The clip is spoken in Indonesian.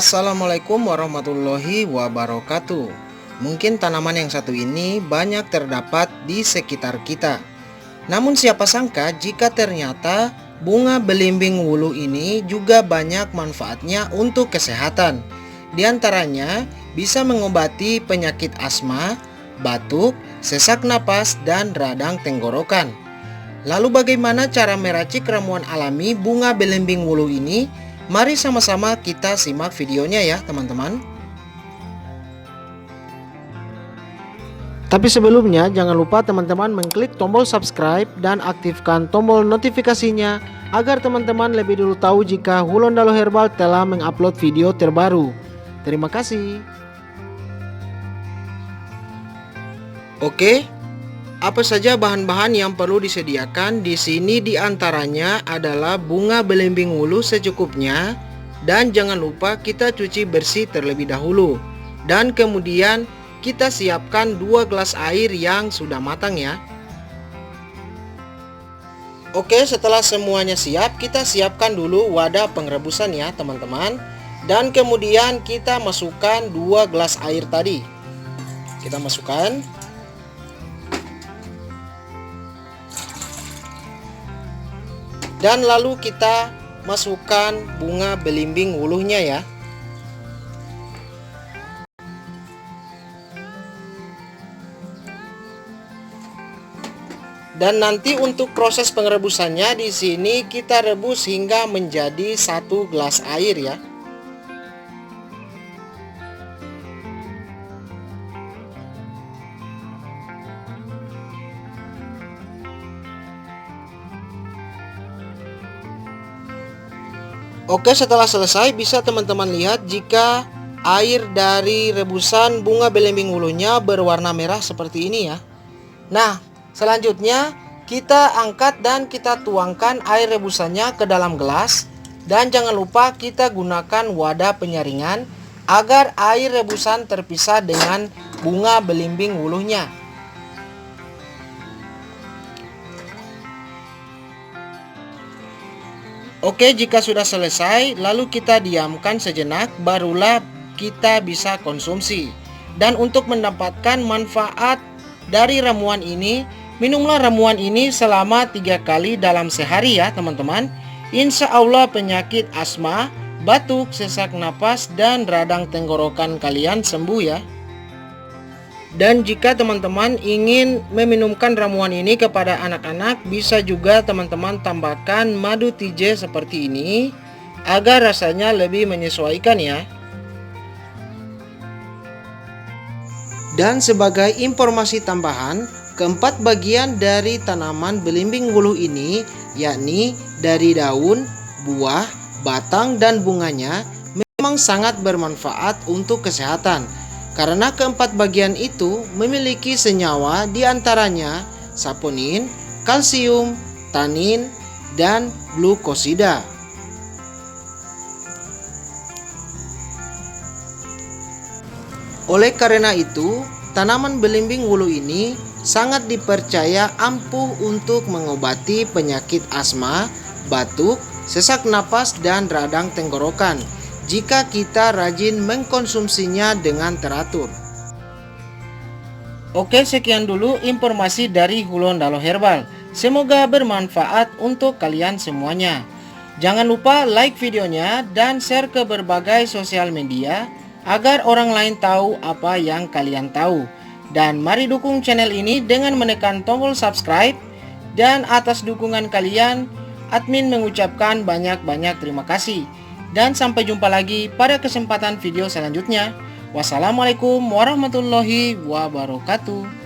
Assalamualaikum warahmatullahi wabarakatuh. Mungkin tanaman yang satu ini banyak terdapat di sekitar kita. Namun siapa sangka jika ternyata bunga belimbing wuluh ini juga banyak manfaatnya untuk kesehatan. Di antaranya bisa mengobati penyakit asma, batuk, sesak napas, dan radang tenggorokan. Lalu bagaimana cara meracik ramuan alami bunga belimbing wuluh ini? Mari sama-sama kita simak videonya ya teman-teman. Tapi sebelumnya jangan lupa teman-teman mengklik tombol subscribe dan aktifkan tombol notifikasinya agar teman-teman lebih dulu tahu jika Hulondalo Herbal telah mengupload video terbaru. Terima kasih. Oke, apa saja bahan-bahan yang perlu disediakan? Di sini diantaranya adalah bunga belimbing wuluh secukupnya, dan jangan lupa kita cuci bersih terlebih dahulu. Dan kemudian kita siapkan 2 gelas air yang sudah matang ya. Oke, setelah semuanya siap, kita siapkan dulu wadah pengrebusan ya teman-teman. Dan kemudian kita masukkan 2 gelas air tadi. Kita masukkan. Dan lalu kita masukkan bunga belimbing wuluhnya ya. Dan nanti untuk proses pengerebusannya di sini kita rebus hingga menjadi 1 gelas air ya. Oke, setelah selesai bisa teman-teman lihat jika air dari rebusan bunga belimbing wuluhnya berwarna merah seperti ini ya. Nah, selanjutnya kita angkat dan kita tuangkan air rebusannya ke dalam gelas. Dan jangan lupa kita gunakan wadah penyaringan agar air rebusan terpisah dengan bunga belimbing wuluhnya. Oke, jika sudah selesai, lalu kita diamkan sejenak, barulah kita bisa konsumsi. Dan untuk mendapatkan manfaat dari ramuan ini, minumlah ramuan ini selama 3 kali dalam sehari ya teman-teman. Insya Allah penyakit asma, batuk, sesak napas, dan radang tenggorokan kalian sembuh ya. Dan jika teman-teman ingin meminumkan ramuan ini kepada anak-anak, bisa juga teman-teman tambahkan madu tije seperti ini agar rasanya lebih menyesuaikan ya. Dan sebagai informasi tambahan, keempat bagian dari tanaman belimbing wuluh ini, yakni dari daun, buah, batang, dan bunganya, memang sangat bermanfaat untuk kesehatan. Karena keempat bagian itu memiliki senyawa diantaranya saponin, kalsium, tanin, dan glukosida. Oleh karena itu, tanaman belimbing wuluh ini sangat dipercaya ampuh untuk mengobati penyakit asma, batuk, sesak napas, dan radang tenggorokan jika kita rajin mengkonsumsinya dengan teratur. Oke, sekian dulu informasi dari Hulondalo Herbal. Semoga bermanfaat untuk kalian semuanya. Jangan lupa like videonya dan share ke berbagai sosial media agar orang lain tahu apa yang kalian tahu. Dan mari dukung channel ini dengan menekan tombol subscribe. Dan atas dukungan kalian, admin mengucapkan banyak-banyak terima kasih. Dan sampai jumpa lagi pada kesempatan video selanjutnya. Wassalamualaikum warahmatullahi wabarakatuh.